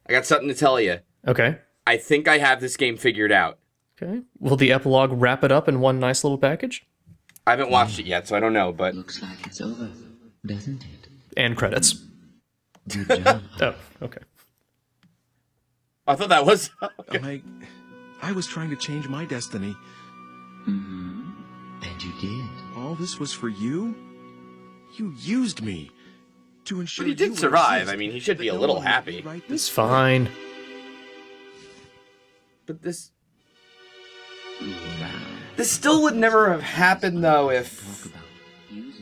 I got something to tell you. Okay. I think I have this game figured out. Okay. Will the epilogue wrap it up in one nice little package? I haven't watched it yet, so I don't know, but... Looks like it's over, doesn't it? And credits. Good job. Oh, okay. I thought that was... Okay. I was trying to change my destiny. Mm-hmm. And you did. All this was for you? You used me to ensure But he did survive. I mean, he should be a little happy. He's fine. But this still would never have happened, though, if...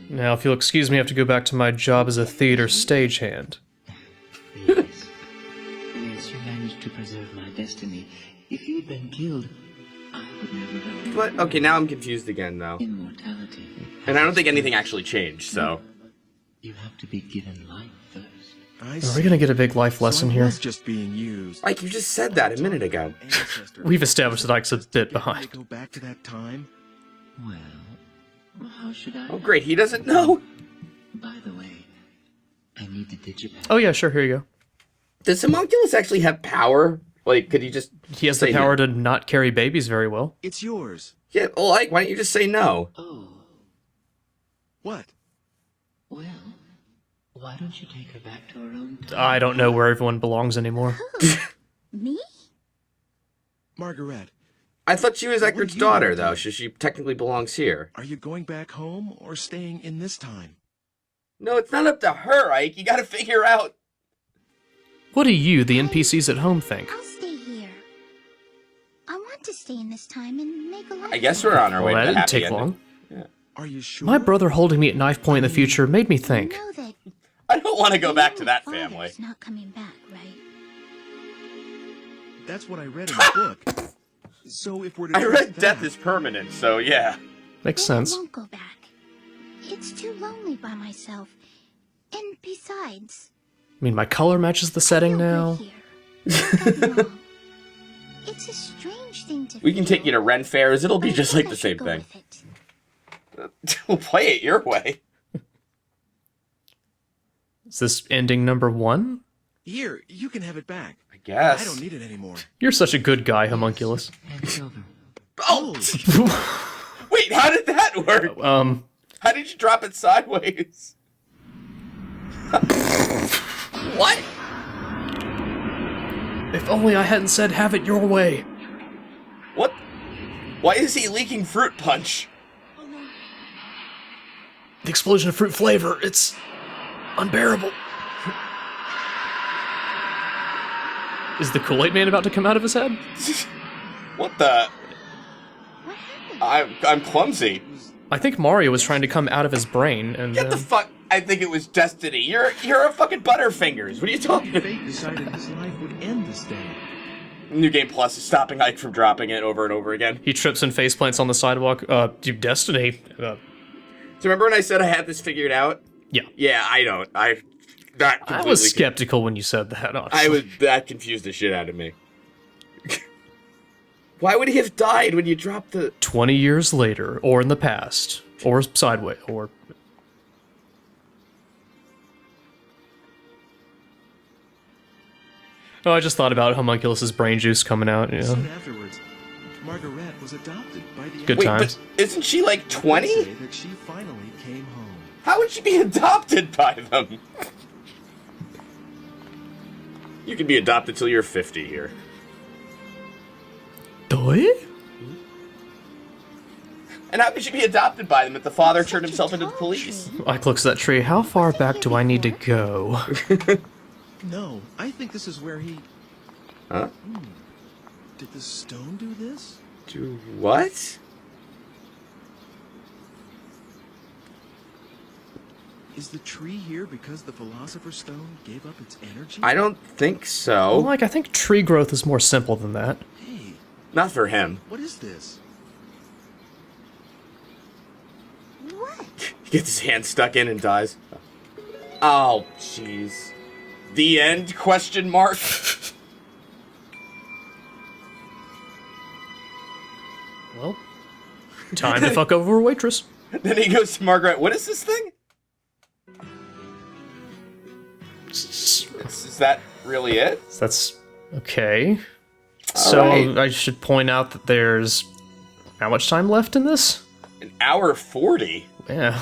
Now, if you'll excuse me, I have to go back to my job as a theater stagehand. Yes. Yes, you managed to preserve my destiny. If you'd been killed, I would never have... But, okay, now I'm confused again, though. Immortality. And I don't think anything actually changed, so... You have to be given life first. Are we gonna get a big life lesson here? Just being used. Like, you just said that a minute ago. We've established that Ike's a bit behind. Go back to that time. Well, how should I... Oh, great, he doesn't know. By the way, I need the digipack. Oh yeah, sure, here you go. Does Homunculus actually have power? Like, could he just... He has the say power no? to not carry babies very well. It's yours. Yeah, well, like, why don't you just say no? Oh, What? well, why don't you take her back to her own time? I don't know where everyone belongs anymore. Me? Margaret, I thought she was What Eckhart's do you daughter, want to though, do? so she technically belongs here. are you going back home or staying in this time? No, it's not up to her, Ike. You gotta figure out... What do you, the NPCs at home, think? I'll stay here. I want to stay in this time and make a life. I guess we're on our way Well, to that the didn't happy take ending. long. Are you sure? My brother holding me at knife point in the future made me think. You know that I don't want to go back to that father's family. not coming back, right? That's what I read in the book. So if we're to I trust read death that, is permanent, so yeah. Makes Then sense. I won't go back. It's too lonely by myself. And besides, I mean, my color matches the setting now. After all, it's a strange thing to We can take you to feel, Ren Fairs. It'll be but I just think like I the should same go thing. with it. We'll play it your way. Is this ending number 1? here, you can have it back. I guess. I don't need it anymore. You're such a good guy, Homunculus. And silver. Oh! Wait, how did that work? How did you drop it sideways? What? If only I hadn't said have it your way. What? Why is he leaking fruit punch? The explosion of fruit flavor, it's unbearable. Is the Kool-Aid Man about to come out of his head? What the? What happened? I'm clumsy. I think Mario was trying to come out of his brain, and Get the fuck. I think it was destiny. You're a fucking Butterfingers. What are you talking about? Fate decided his life would end this day. New Game Plus is stopping Ike from dropping it over and over again. he trips and face plants on the sidewalk. Destiny. So remember when I said I had this figured out? Yeah. Yeah, I don't. I I was skeptical when you said that, honestly. That confused the shit out of me. Why would he have died when you dropped the... 20 years later, or in the past, or sideways, or... Oh, I just thought about Homunculus's brain juice coming out, you know. Soon afterwards, Margaret was adopted by the Good Wait, times. but isn't she like They 20? say that she finally came home. How would she be adopted by them? You can be adopted till you're 50 here. Doi? And how could she be adopted by them if the father turned Such a himself into the tall police? tree. I clicks that tree. How far back do I need to go? No, I think this is where he... Huh? Did the stone do this? Do what? Is the tree here because the Philosopher's Stone gave up its energy? I don't think so. Like, I think tree growth is more simple than that. Hey, Not for him. what is this? What? He gets his hand stuck in and dies. Oh, jeez. The end? Question mark. Well, time to fuck over a waitress. Then he goes to Margaret. What is this thing? Is that really it. That's okay. All So right. I should point out that there's how much time left in this? An hour 40. Yeah.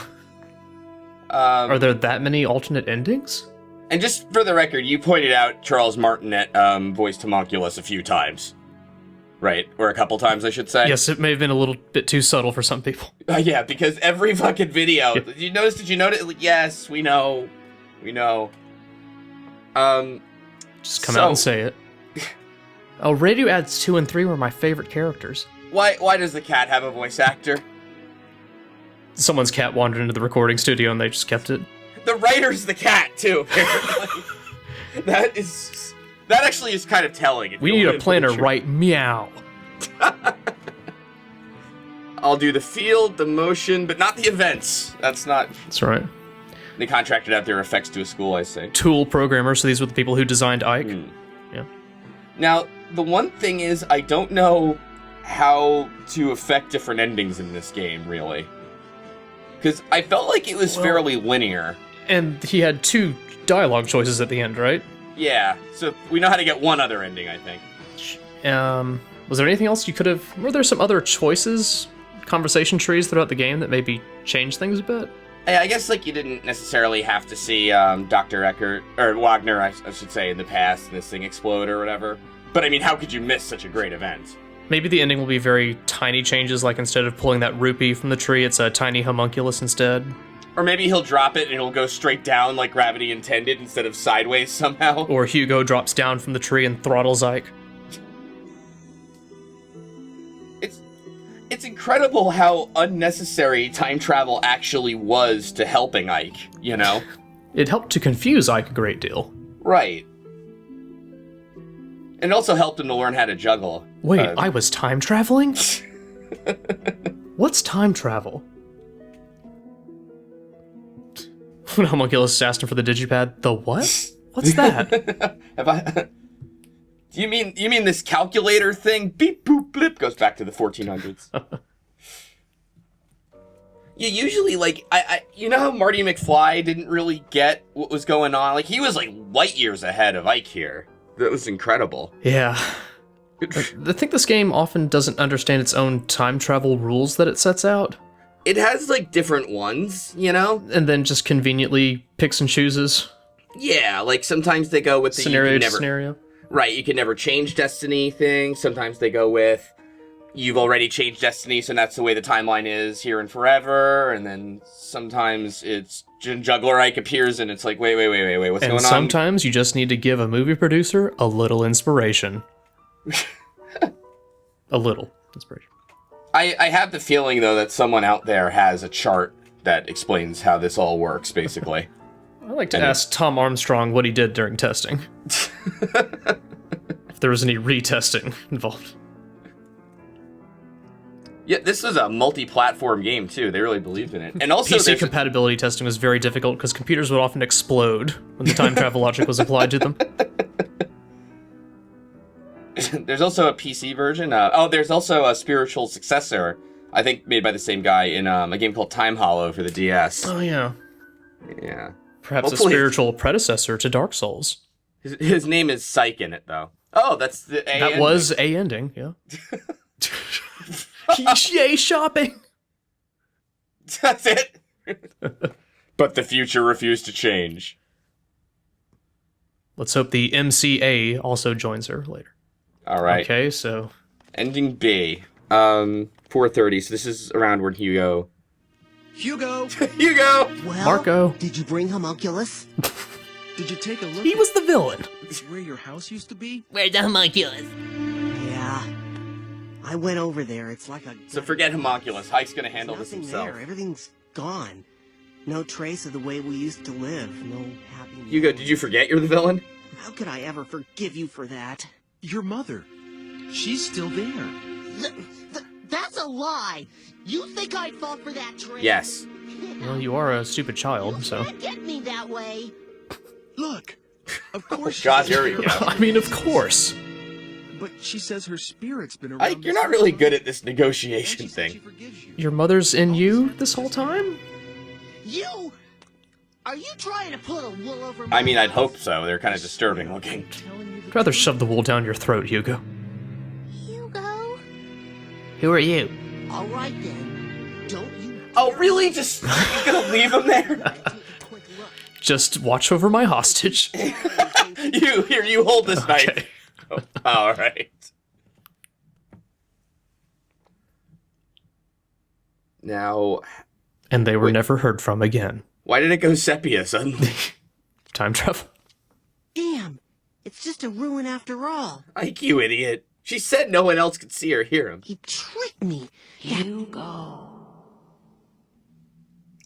Are there that many alternate endings? And just for the record, you pointed out Charles Martinet voiced Homunculus a few times. Right, or a couple times, I should say. Yes, it may have been a little bit too subtle for some people. Yeah, because every fucking video... Yeah. Did you notice? Like, yes, we know. We know. Just come out and say it. Oh, Radio Ads 2 and 3 were my favorite characters. Why does the cat have a voice actor? Someone's cat wandered into the recording studio and they just kept it. The writer's the cat, too, apparently. That actually is kind of telling. We need a planner right meow. I'll do the field, the motion, but not the events. That's right. They contracted out their effects to a school, I say. Tool programmers, so these were the people who designed Ike. Yeah. Now, the one thing is, I don't know how to affect different endings in this game, really. Because I felt like it was fairly linear. And he had 2 dialogue choices at the end, right? Yeah, so we know how to get one other ending, I think. Was there anything else you could have... Were there some other choices, conversation trees throughout the game that maybe changed things a bit? I guess, like, you didn't necessarily have to see Dr. Eckert, or Wagner, I should say, in the past, and this thing explode or whatever. But, I mean, how could you miss such a great event? Maybe the ending will be very tiny changes, like instead of pulling that rupee from the tree, it's a tiny homunculus instead. Or maybe he'll drop it and it'll go straight down like gravity intended instead of sideways somehow. Or Hugo drops down from the tree and throttles Ike. It's incredible how unnecessary time travel actually was to helping Ike, you know? It helped to confuse Ike a great deal. Right. And it also helped him to learn how to juggle. Wait, I was time traveling? What's time travel? When Homunculus asked him for the digipad, the what? What's that? You mean this calculator thing? Beep boop blip goes back to the 1400s. Yeah, usually, like, you know how Marty McFly didn't really get what was going on? Like, he was, like, light years ahead of Ike here. That was incredible. Yeah. I think this game often doesn't understand its own time travel rules that it sets out. It has, like, different ones, you know? And then just conveniently picks and chooses. Yeah, like, sometimes they go with the... Scenario to scenario. Right, you can never change destiny thing. Sometimes they go with... You've already changed destiny, so that's the way the timeline is here and forever. And then sometimes it's Juggler Ike appears and it's like, wait, what's going on? And sometimes you just need to give a movie producer a little inspiration. A little inspiration. I have the feeling, though, that someone out there has a chart that explains how this all works, basically. I'd like to ask Tom Armstrong what he did during testing. If there was any retesting involved. Yeah, this is a multi-platform game, too. They really believed in it. And also, PC compatibility testing was very difficult because computers would often explode when the time travel logic was applied to them. There's also a PC version. There's also a spiritual successor, I think made by the same guy in a game called Time Hollow for the DS. Oh, yeah. Yeah. Perhaps hopefully a spiritual predecessor to Dark Souls. His name is Psych in it, though. Oh, that's the A ending. That was A ending, yeah. Yay, shopping! That's it. But the future refused to change. Let's hope the MCA also joins her later. All right. Okay, so... Ending B. 4:30, so this is around where Hugo... Hugo! Hugo! Well, Marco. Did you bring Homunculus? Did you take a look He was the villain! at where your house used to be? Where's the homunculus? Yeah. I went over there. It's like a... So forget Homunculus. Ike's gonna handle this nothing himself. there. Everything's gone. No trace of the way we used to live. No happy... Hugo, did you forget you're the villain? How could I ever forgive you for that? Your mother. She's still there. That's a lie! You think I'd fall for that trick? Yes. Well, you are a stupid child, so... Can't get me that way! Look, of course. God, here we go. I mean, of course. But she says her spirit's been around. Ike, you're not really good at this negotiation She said she thing. forgives you. Your mother's in you this whole time? You! Are you trying to put a wool over my I mean, I'd eyes? hope so. They're kind of disturbing looking. I'd rather shove the wool down your throat, Hugo. Hugo? Who are you? All right then. Don't you Oh, really? Just you're gonna leave him there? take a quick look. Just watch over my hostage. You hold this knife. Okay. Oh, all right. Now, And they were Wait. never heard from again. why did it go sepia suddenly? Time travel. Damn. It's just a ruin after all. Like, you idiot. She said no one else could see or hear him. He tricked me. Hugo.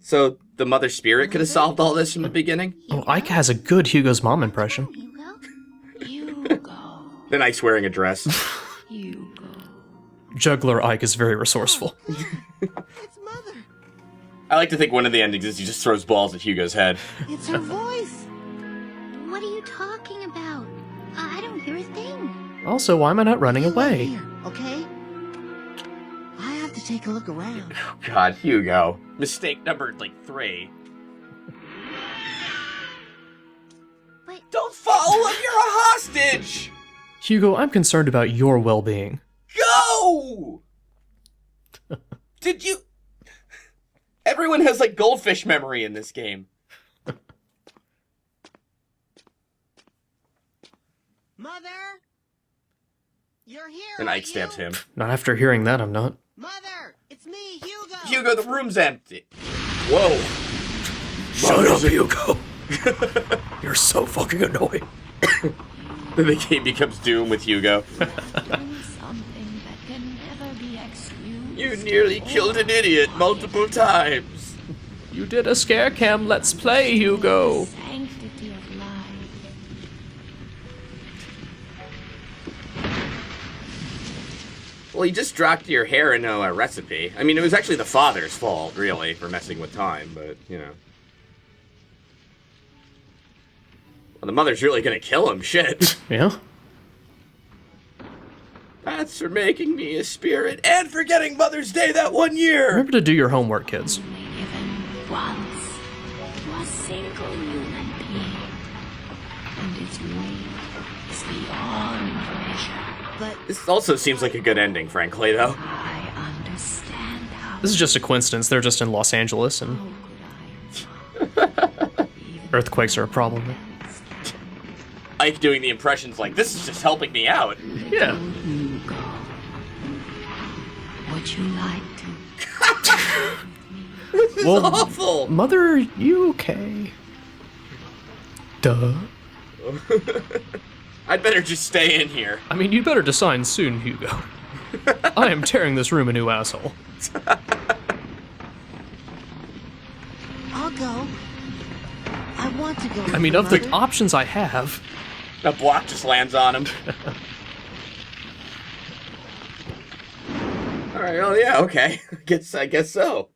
So the mother spirit could have solved all this from the beginning? Oh, Ike has a good Hugo's mom impression. Hugo? Hugo. Then Ike's wearing a dress. Hugo. Juggler Ike is very resourceful. It's Mother. I like to think one of the endings is he just throws balls at Hugo's head. It's her voice. What are you talking about? I don't hear a thing. Also, why am I not running You wait away? here, okay? I have to take a look around. God, Hugo. Mistake number, 3. But Don't follow him, you're a hostage! Hugo, I'm concerned about your well-being. Go! Did you... Everyone has, goldfish memory in this game. Mother? You're here, And aren't Ike stabs you? him. Not after hearing that, I'm not. Mother, it's me, Hugo. Hugo, the room's empty. Whoa. Shut up, Hugo. You're so fucking annoying. Then the game becomes Doom with Hugo. Doing something that can never be excused. You nearly killed an idiot multiple times. You did a scare cam let's play, Hugo. Sanctity of life. Well, you just dropped your hair in a recipe. I mean, it was actually the father's fault, really, for messing with time, but, you know. Well, the mother's really gonna kill him, shit. Yeah? That's for making me a spirit and for getting Mother's Day that one year! Remember to do your homework, kids. Only given once to a single human being. And its weight is beyond measure. But This also seems like a good ending, frankly, though. I understand how This is just a coincidence. They're just in Los Angeles, and could I earthquakes are a problem. Ike doing the impressions like, this is just helping me out. Yeah. Hugo. Would you like to? This is Well, awful! Mother, you okay? Duh. I'd better just stay in here. I mean, you'd better decide soon, Hugo. I am tearing this room a new asshole. I'll go. I want to go. I mean, with of the Mother. options I have, A block just lands on him. Alright, well, yeah, okay. I guess so.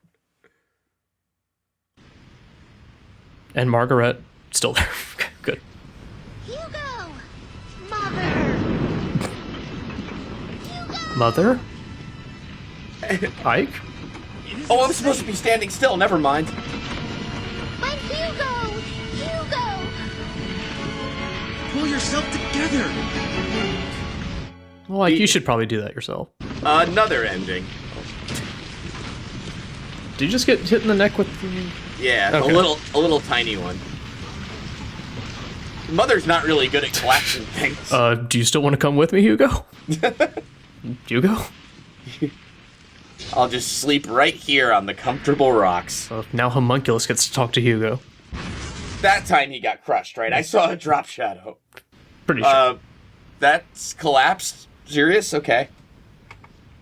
and Margaret still there. Okay, good. Hugo! Mother! Mother? Ike? Oh, I'm supposed to be standing still, never mind. But Hugo! Hugo! Pull yourself together! Well, Ike, you should probably do that yourself. Another ending. Did you just get hit in the neck with the... Yeah, Okay. a little tiny one. Mother's not really good at collapsing things. Do you still want to come with me, Hugo? Hugo? I'll just sleep right here on the comfortable rocks. Now Homunculus gets to talk to Hugo. That time he got crushed, right? I saw a drop shadow. Pretty sure. That's collapsed? Serious? Okay.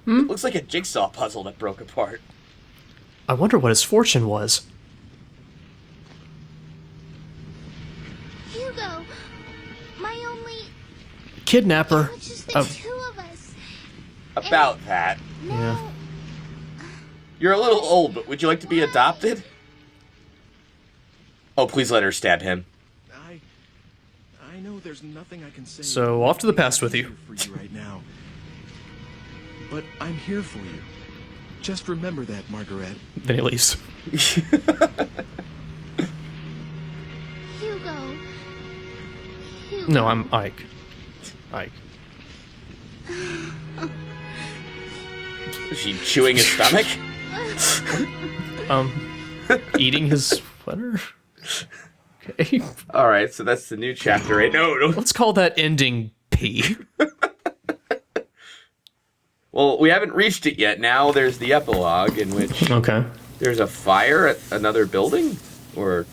It looks like a jigsaw puzzle that broke apart. I wonder what his fortune was. Hugo! My only... Kidnapper. It's just the two of us. About that. No. Yeah. You're a little old, but would you like to be adopted? Oh, please let her stab him. I know there's nothing I can say. So, off to the past with you. For you right now. But I'm here for you. Just remember that, Margaret. Then he leaves. No, I'm Ike. Ike. Is she chewing his stomach? Eating his sweater? Okay. Alright, so that's the new chapter, right? No. Let's call that ending P. Well, we haven't reached it yet. Now there's the epilogue in which Okay. there's a fire at another building? Or...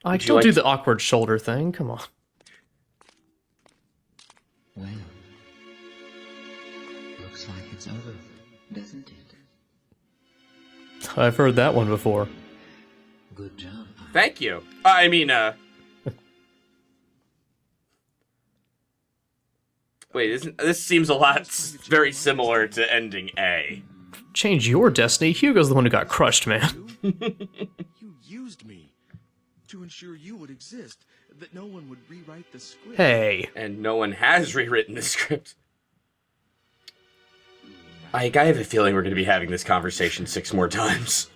Ike, you don't like do to- the awkward shoulder thing. Come on. Well, looks like it's over, doesn't it? I've heard that one before. Good job. Thank you. Wait, this seems a lot very similar to ending A. Change your destiny. Hugo's the one who got crushed, man. You used me to ensure you would exist, that no one would rewrite the script. Hey. And no one has rewritten the script. Ike, I have a feeling we're going to be having this conversation 6 more times.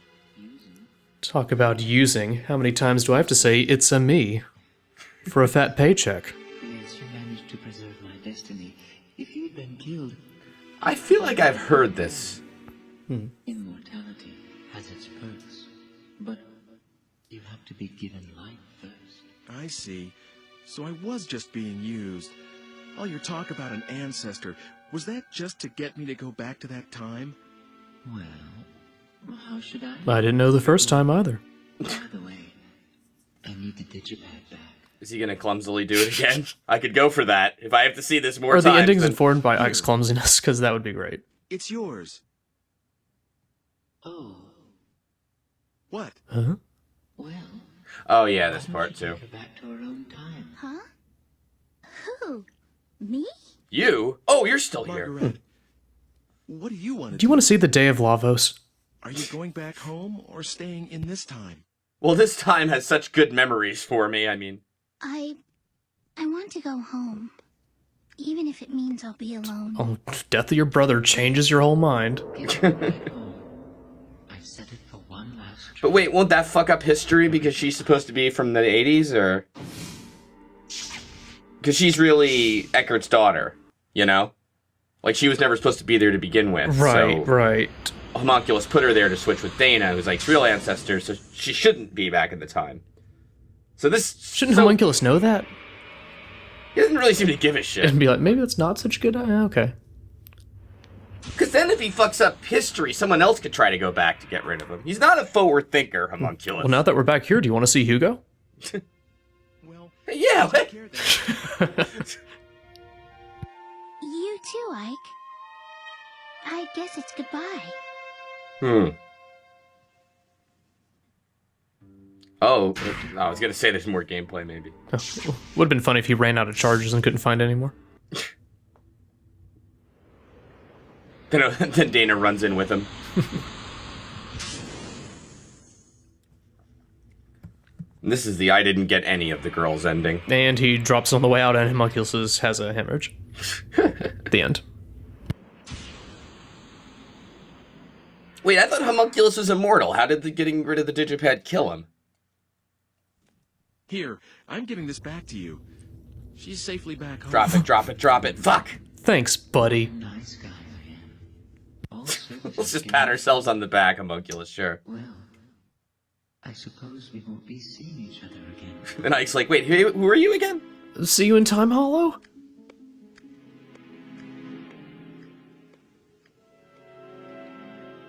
Talk about using. How many times do I have to say, it's a me? For a fat paycheck. Yes, you managed to preserve my destiny. If you'd been killed, I feel like I've heard this. immortality has its perks. But you have to be given life first. I see. So I was just being used. All your talk about an ancestor, was that just to get me to go back to that time? Well, how should I? I didn't know the first time either. By the way, I need the digipad back. Is he going to clumsily do it again? I could go for that. If I have to see this more Are times. the endings then- informed by Ike's clumsiness? Because that would be great. It's yours. Oh, What? Huh? well. Oh, yeah, this why don't part we too. take her back to her own time. Huh? Who? Me? You? Oh, you're still here. Margaret, what do you want to Do you want to see the Day of Lavos? Are you going back home or staying in this time? Well, this time has such good memories for me. I mean, I want to go home. Even if it means I'll be alone. Oh, death of your brother changes your whole mind. Give her back home. I've set it for one last try. but wait, won't that fuck up history because she's supposed to be from the 80s, or? Because she's really Eckert's daughter, you know? Like, she was never supposed to be there to begin with. Right, so right. Homunculus put her there to switch with Dana, who's like real ancestor, so she shouldn't be back at the time. So this... Shouldn't so, Homunculus know that? He doesn't really seem to give a shit. And be like, maybe that's not such a good idea. Okay. Because then if he fucks up history, someone else could try to go back to get rid of him. He's not a forward thinker, Homunculus. Well, now that we're back here, do you want to see Hugo? Well, Yeah, take care then. You too, Ike. I guess it's goodbye. Oh, I was gonna say there's more gameplay, maybe. Would have been funny if he ran out of charges and couldn't find any more. Then Dana runs in with him. And this is the I didn't get any of the girls ending. And he drops on the way out, and Homunculus has a hemorrhage. The end. Wait, I thought Homunculus was immortal. How did the getting rid of the digipad kill him? Here, I'm giving this back to you. She's safely back home. Drop it, drop it, drop it. Fuck! Thanks, buddy. Nice guy I am. All services Let's just can- pat ourselves on the back, Homunculus, sure. Well, I suppose we won't be seeing each other again. And Ike's like, wait, who are you again? See you in Time Hollow?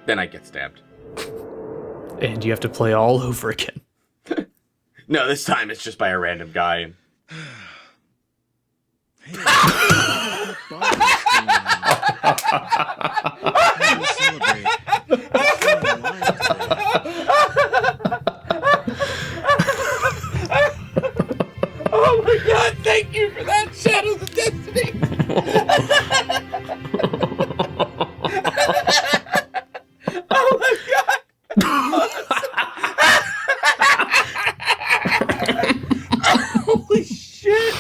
Then Ike gets stabbed. And you have to play all over again. No, this time it's just by a random guy. Hey, that bar is going on. How do we celebrate? I'm feeling alive today. Oh my god, thank you for that, Shadows of Destiny! Oh my god! Holy shit!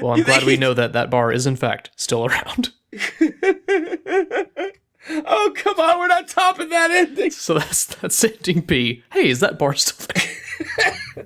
Well, I'm glad we know that that bar is, in fact, still around. Oh, come on, we're not top up in that ending. So that's ending B. Hey, is that bar still